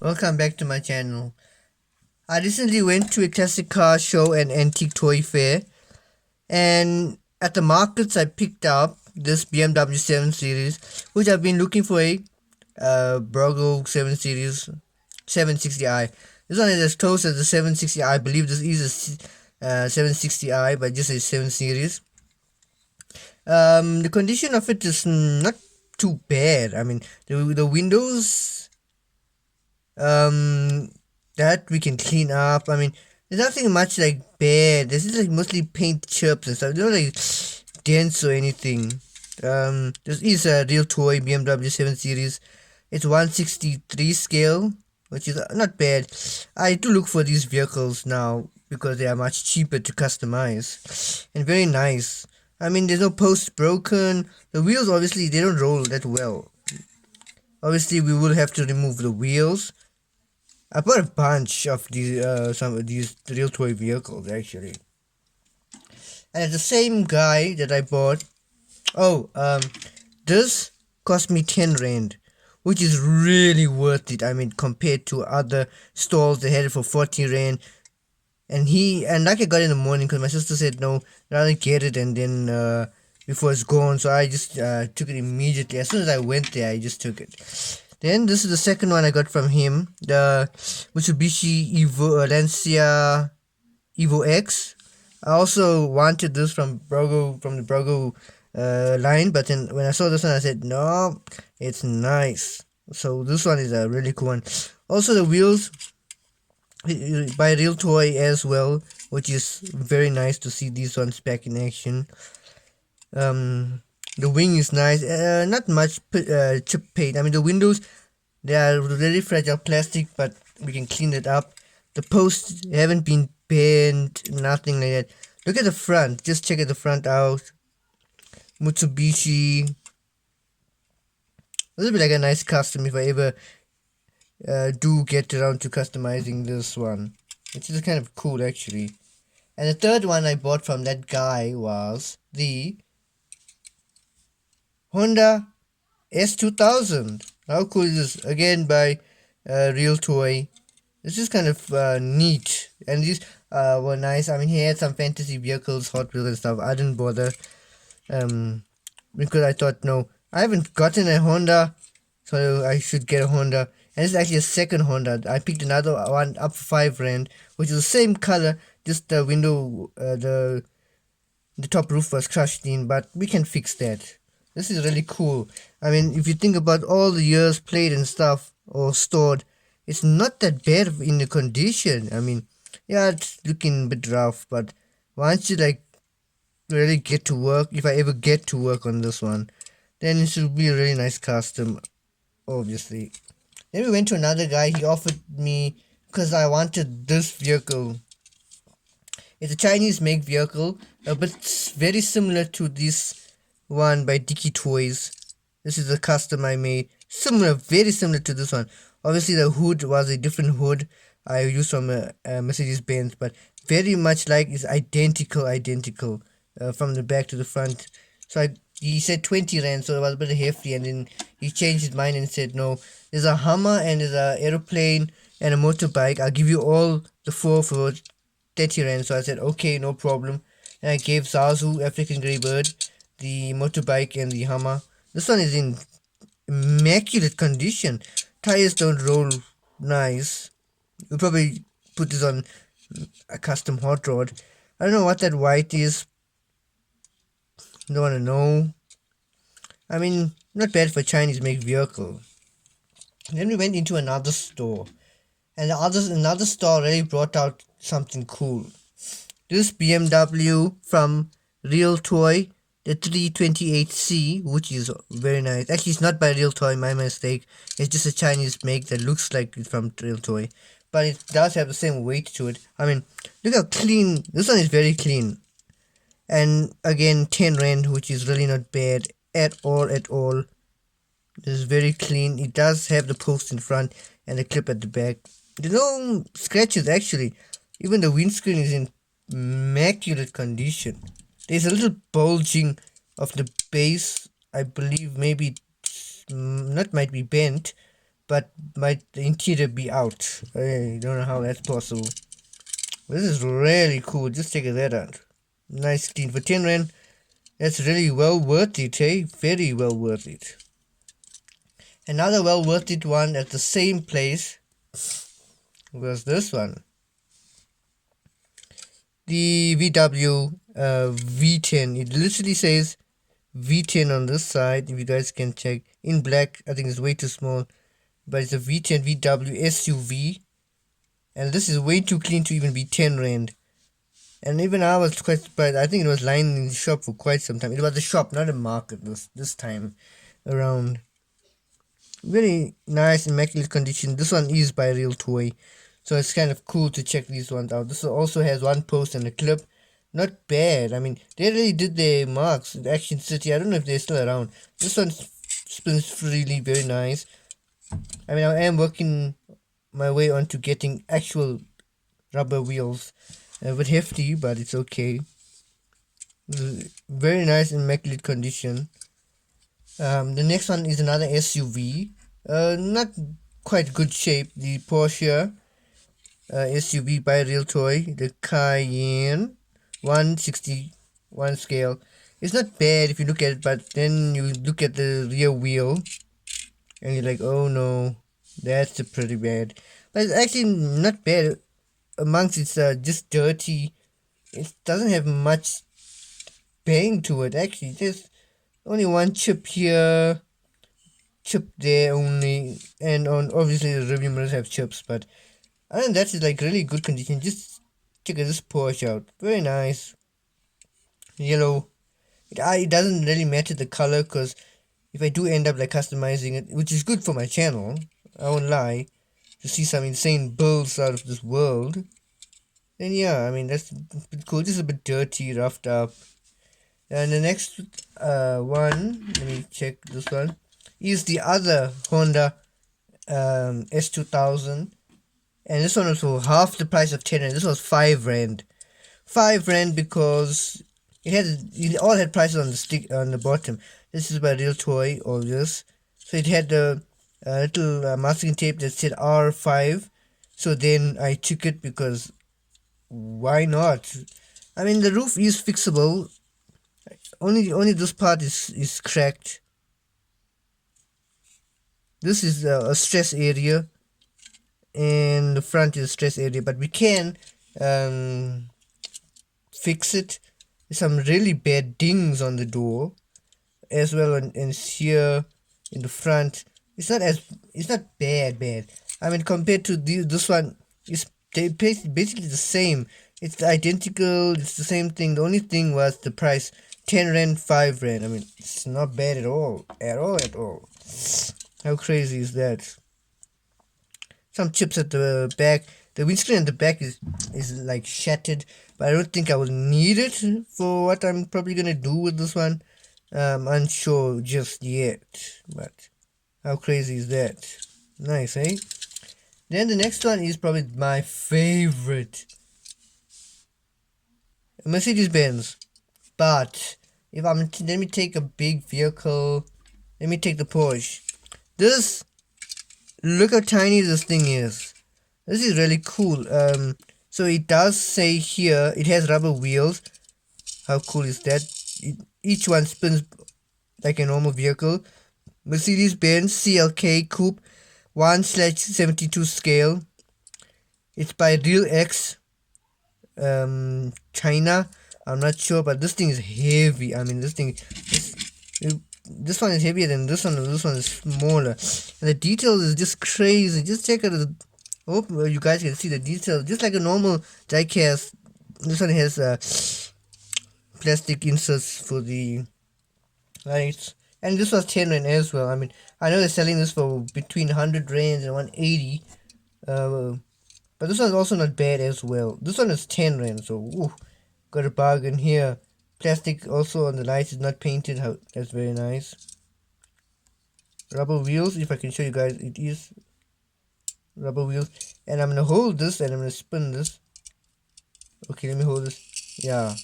Welcome back to my channel. I recently went to a classic car show and antique toy fair, and at the markets I picked up this BMW 7 Series, which I've been looking for a Brago 7 Series 760i. This one is as close as the 760i. I believe this is a 760i, but just a 7 Series. The condition of it is not too bad. I mean, the windows um that we can clean up. I mean, there's nothing much like bad. This is like mostly paint chips and stuff. There's not like dents or anything. This is a real toy BMW 7 Series. It's 163 scale, which is not bad. I do look for these vehicles now because they are much cheaper to customize and very nice. I mean, there's no post broken. The wheels obviously they don't roll that well. Obviously, we will have to remove the wheels. I bought a bunch of these some of these real toy vehicles actually. And the same guy that I bought, oh, this cost me 10 rand, which is really worth it. I mean, compared to other stalls, they had it for 40 rand. And like I got it in the morning because my sister said no, rather get it and then before it's gone. So I just took it immediately. As soon as I went there, I just took it. Then this is the second one I got from him, the Mitsubishi Evo Lancia Evo X. I also wanted this from the Brago line, but then when I saw this one, I said no, it's nice. So this one is a really cool one. Also the wheels by Real Toy as well, which is very nice to see these ones back in action. The wing is nice. Not much chip paint. I mean, the windows, they are really fragile plastic, but we can clean it up. The posts haven't been bent, nothing like that. Look at the front. Just check the front out. Mitsubishi. This will be like a nice custom if I ever do get around to customizing this one, which is kind of cool actually. And the third one I bought from that guy was the Honda S2000. How cool is this? Again by Real Toy. This is kind of neat, and these were nice. I mean, he had some fantasy vehicles, Hot Wheels and stuff. I didn't bother because I thought no, I haven't gotten a Honda, so I should get a Honda. And this is actually a second Honda. I picked another one up for 5 rand, which is the same color, just the window, the top roof was crushed in, but we can fix that. This is really cool. I mean, if you think about all the years played and stuff or stored, it's not that bad in the condition. I mean, yeah, it's looking a bit rough, but once you like really get to work, if I ever get to work on this one, then it should be a really nice custom, obviously. Then we went to another guy. He offered me because I wanted this vehicle. It's a Chinese make vehicle, but it's very similar to this one by Dicky Toys. This is a custom I made. Similar, very similar to this one. Obviously, the hood was a different hood I used from a Mercedes Benz, but very much like it's identical from the back to the front. So he said 20 rand, so it was a bit hefty, and then he changed his mind and said no. There's a Hummer and there's an aeroplane and a motorbike. I'll give you all the four for 30 rand. So I said okay, no problem. And I gave Zazu, African Grey Bird, the motorbike and the Hummer. This one is in immaculate condition. Tires don't roll nice. We'll probably put this on a custom hot rod. I don't know what that white is. Don't want to know. I mean, not bad for Chinese make vehicle. Then we went into another store, and another store really brought out something cool. This BMW from Real Toy, the 328C, which is very nice. Actually, it's not by Real Toy, my mistake. It's just a Chinese make that looks like it's from Real Toy, but it does have the same weight to it. I mean, look how clean. This one is very clean. And again, 10 rand, which is really not bad at all. This is very clean. It does have the post in front and the clip at the back. There's no scratches actually. Even the windscreen is in immaculate condition. There's a little bulging of the base. I believe maybe not might be bent, but might the interior be out. I don't know how that's possible. This is really cool. Just check that out. Nice screen for 10 Rand. That's really well worth it, hey? Very well worth it. Another well worth it one at the same place was this one. The VW V10. It literally says V10 on this side. If you guys can check. In black, I think it's way too small. But it's a V10 VW SUV. And this is way too clean to even be 10 Rand. And even I was quite surprised. I think it was lying in the shop for quite some time. It was a shop, not a market this time around. Very nice, immaculate condition. This one is by Real Toy. So it's kind of cool to check these ones out. This also has one post and a clip. Not bad. I mean, they really did their marks in Action City. I don't know if they're still around. This one spins freely, very nice. I mean, I am working my way on to getting actual rubber wheels. A bit hefty, but it's okay. Very nice, immaculate condition. The next one is another SUV. Not quite good shape. The Porsche SUV by Real Toy, the Cayenne 161 scale. It's not bad if you look at it, but then you look at the rear wheel and you're like, oh no, that's pretty bad. But it's actually not bad. Amongst it's just dirty. It doesn't have much bang to it actually. There's only one chip here, chip there only, and on obviously the rearview mirrors have chips, but other than that, it's like really good condition. Just check this Porsche out. Very nice. Yellow. It doesn't really matter the color, because if I do end up like customizing it, which is good for my channel, I won't lie, to see some insane builds out of this world, then yeah, I mean that's cool. Just a bit dirty, roughed up. And the next one, let me check this one, is the other Honda S2000. And this one was for half the price of 10 Rand. This was 5 Rand. 5 Rand because it all had prices on the stick on the bottom. This is by Real Toy, all this. So it had the little masking tape that said R5. So then I took it because why not? I mean, the roof is fixable. Only this part is cracked. This is a stress area, and the front is a stress area, but we can fix it. There's some really bad dings on the door as well, and here in the front. It's not bad. I mean, compared to this one, it's basically the same. It's identical. It's the same thing. The only thing was the price. 10 Rand, 5 Rand. I mean, it's not bad at all. At all. How crazy is that? Some chips at the back. The windscreen at the back is like shattered, but I don't think I will need it for what I'm probably gonna do with this one. Unsure just yet, but how crazy is that? Nice, eh? Then the next one is probably my favorite, Mercedes-Benz. But if let me take a big vehicle. Let me take the Porsche. Look how tiny this thing is. This is really cool. So it does say here it has rubber wheels. How cool is that? Each one spins like a normal vehicle. Mercedes-Benz CLK Coupe 1/72 scale. It's by Real X China. I'm not sure, but this thing is heavy. I mean, this one is heavier than this one, and this one is smaller. And the details is just crazy. Just check out the. I hope you guys can see the details. Just like a normal diecast, this one has plastic inserts for the lights. And this was 10 Rand as well. I mean, I know they're selling this for between 100 Rand and 180. But this one's also not bad as well. This one is 10 Rand, so ooh, got a bargain here. Plastic also on the lights is not painted. That's very nice. Rubber wheels, if I can show you guys, it is rubber wheels. And I'm gonna hold this and I'm gonna spin this. Okay, let me hold this. Yeah.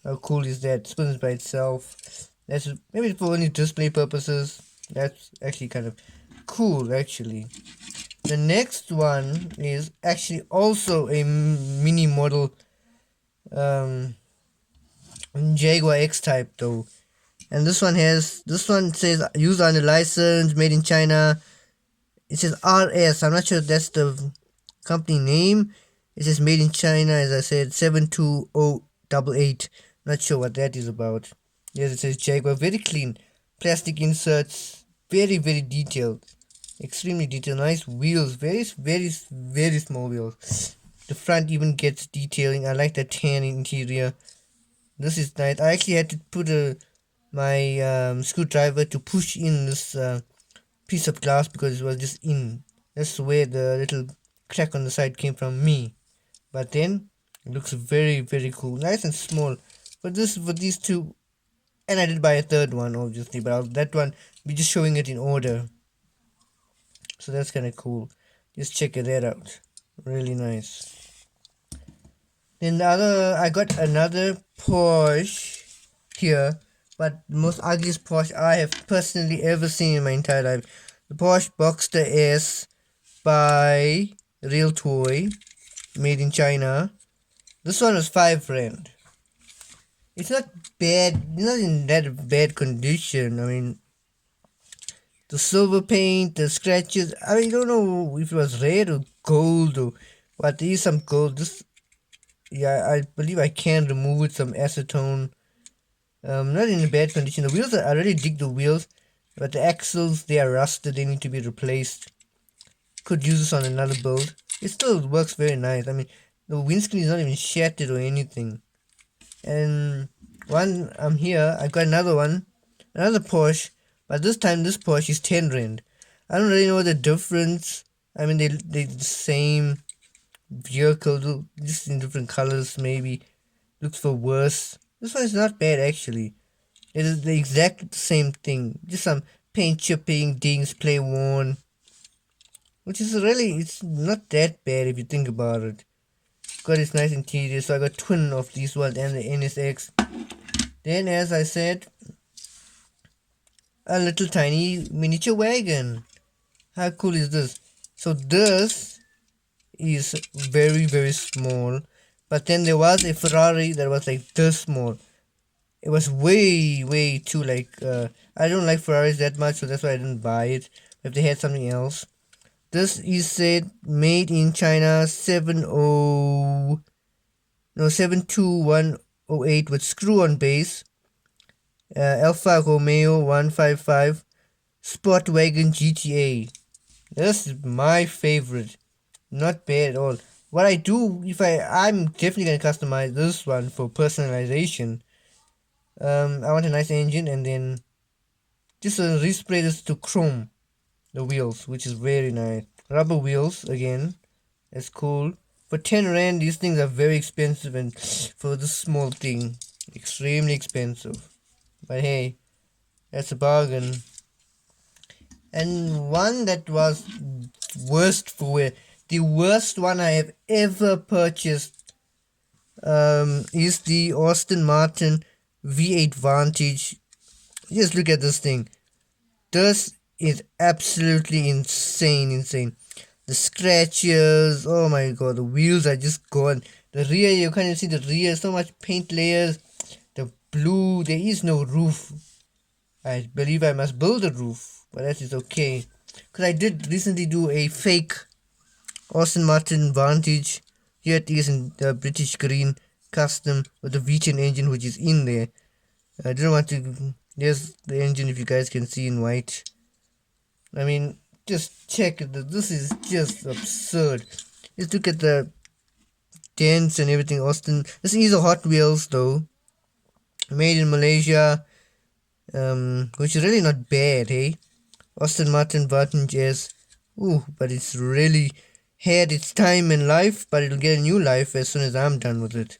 How cool is that? It spins by itself. That's maybe for only display purposes. That's actually kind of cool actually. The next one is actually also a mini model Jaguar X-Type though. And this one says used under license, made in China. It says RS. I'm not sure if that's the company name. It says made in China, as I said, 72088. Not sure what that is about. Yes, it says Jaguar. Very clean. Plastic inserts. Very, very detailed. Extremely detailed. Nice wheels. Very, very, very small wheels. The front even gets detailing. I like the tan interior. This is nice. I actually had to put my screwdriver to push in this piece of glass because it was just in. That's where the little crack on the side came from me. But then it looks very, very cool. Nice and small. For these two, and I did buy a third one obviously, but that one be just showing it in order. So that's kind of cool. Just check that out. Really nice. Then I got another Porsche here, but the most ugliest Porsche I have personally ever seen in my entire life. The Porsche Boxster S by Real Toy, made in China. This one was 5 rand. It's not bad, it's not in that bad condition. I mean, the silver paint, the scratches, I don't know if it was red or gold or what. There is some gold. This, yeah, I believe I can remove it, some acetone. Not in a bad condition. The wheels, I really dig the wheels, but the axles, they are rusted, they need to be replaced. Could use this on another build. It still works very nice. I mean, the windscreen is not even shattered or anything. And one, I'm here, I got another one, another Porsche, but this time this Porsche is 10 rand. I don't really know the difference. I mean, they're the same vehicle, just in different colors maybe. Looks for worse. This one is not bad actually. It is the exact same thing. Just some paint chipping, dings, play worn. Which is really, it's not that bad if you think about it. Got its nice interior, so I got twin of these ones and the NSX. Then, as I said, a little tiny miniature wagon. How cool is this? So this is very, very small. But then there was a Ferrari that was like this small. It was way, way too like, I don't like Ferraris that much, so that's why I didn't buy it. If they had something else. This is said made in China 72108 with screw on base. Alfa Romeo 155 Sportwagen GTA. This is my favorite. Not bad at all. What I do, I'm definitely gonna customize this one for personalization. I want a nice engine and then just respray this to chrome the wheels, which is very nice. Rubber wheels again. That's cool. For 10 rand, these things are very expensive, and for this small thing, extremely expensive. But hey, that's a bargain. And one that was worst for wear, the worst one I have ever purchased, is the Aston Martin V8 Vantage. Just look at this thing. This is absolutely insane. The scratches, oh my god, the wheels are just gone. The rear, you can't even see the rear, so much paint layers. The blue, there is no roof. I believe I must build a roof, but that is okay. Because I did recently do a fake Aston Martin Vantage. Here it is in the British green custom with the V10 engine which is in there. I didn't want to, there's the engine if you guys can see in white. I mean, just check it. This is just absurd. Just look at the dents and everything. Austin. This is a Hot Wheels though. Made in Malaysia. Which is really not bad, hey? Aston Martin Vantage S. Ooh, but it's really had its time in life, but it'll get a new life as soon as I'm done with it.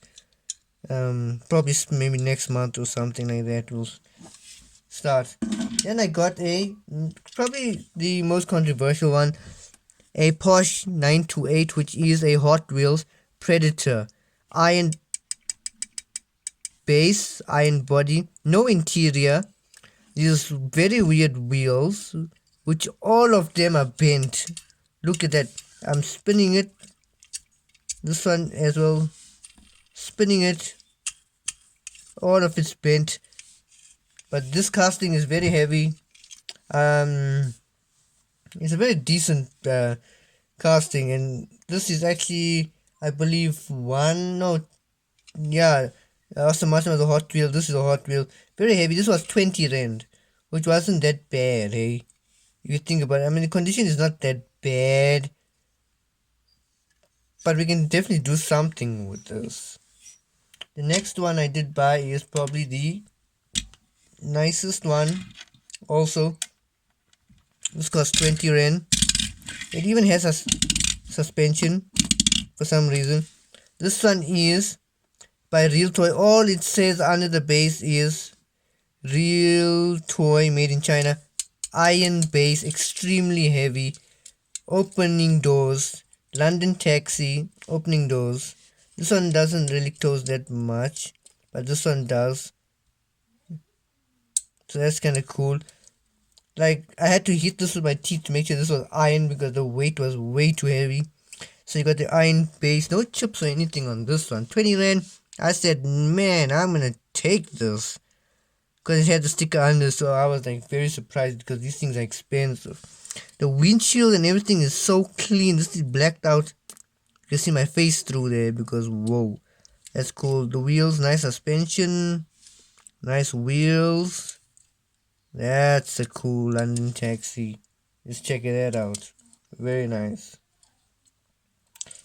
Probably maybe next month or something like that. We'll start. Then I got probably the most controversial one, a Porsche 928, which is a Hot Wheels Predator. Iron base, iron body, no interior. These very weird wheels, which all of them are bent. Look at that. I'm spinning it. This one as well. Spinning it. All of it's bent. But this casting is very heavy. It's a very decent casting, and this is actually, I believe, Aston Martin was a Hot Wheel. This is a Hot Wheel. Very heavy. This was 20 rand, which wasn't that bad, hey? If you think about it, I mean, the condition is not that bad, but we can definitely do something with this. The next one I did buy is probably the nicest one. Also, this cost 20 rand. It even has a suspension for some reason. This one is by Real Toy. All it says under the base is Real Toy, made in China. Iron base, extremely heavy. Opening doors. London Taxi, opening doors. This one doesn't really toast that much, but this one does. So that's kind of cool. Like, I had to hit this with my teeth to make sure this was iron because the weight was way too heavy. So you got the iron base, no chips or anything on this one. 20 rand. I said, man, I'm gonna take this. Because it had the sticker under, so I was like very surprised because these things are expensive. The windshield and everything is so clean. This is blacked out. You can see my face through there because whoa. That's cool. The wheels, nice suspension. Nice wheels. That's a cool London Taxi. Just check that out. Very nice.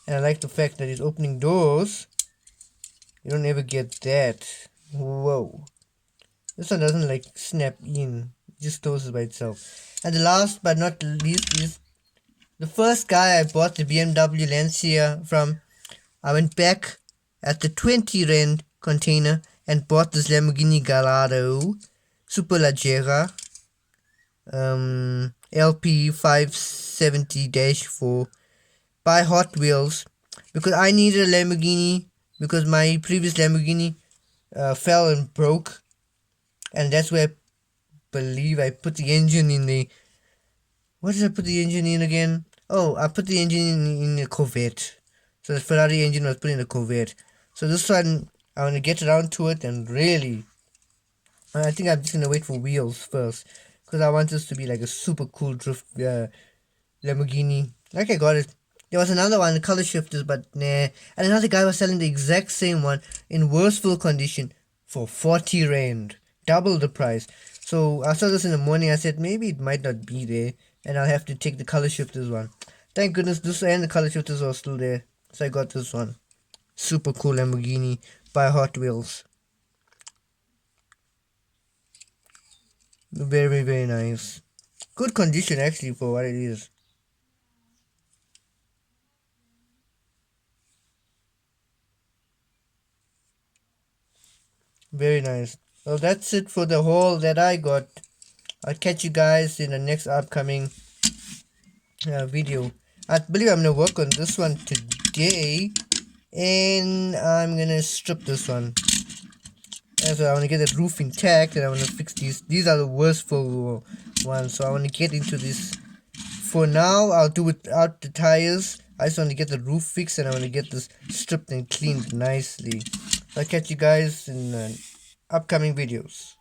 And I like the fact that it's opening doors. You don't ever get that. Whoa. This one doesn't like snap in. It just closes by itself. And the last but not least is the first guy I bought the BMW Lancia from. I went back at the 20 rand container and bought this Lamborghini Gallardo Superleggera LP 570-4 by Hot Wheels because I needed a Lamborghini because my previous Lamborghini fell and broke, and that's where I believe I put the engine in the... What did I put the engine in again? Oh, I put the engine in the Corvette. So the Ferrari engine was put in the Corvette. So this one, I want to get around to it and really... I think I'm just going to wait for wheels first. Because I want this to be like a super cool drift Lamborghini. Like I got it. There was another one, the color shifters, but nah. And another guy was selling the exact same one in worse full condition for 40 rand. Double the price. So I saw this in the morning. I said maybe it might not be there. And I'll have to take the color shifters one. Thank goodness this and the color shifters are still there. So I got this one. Super cool Lamborghini by Hot Wheels. Very, very nice. Good condition actually for what it is. Very nice. Well, that's it for the haul that I got. I'll catch you guys in the next upcoming video. I believe I'm gonna work on this one today, and I'm gonna strip this one. And so I want to get the roof intact, and I want to fix these. These are the worst for ones, so I want to get into this. For now, I'll do without the tires. I just want to get the roof fixed, and I want to get this stripped and cleaned nicely. I'll catch you guys in upcoming videos.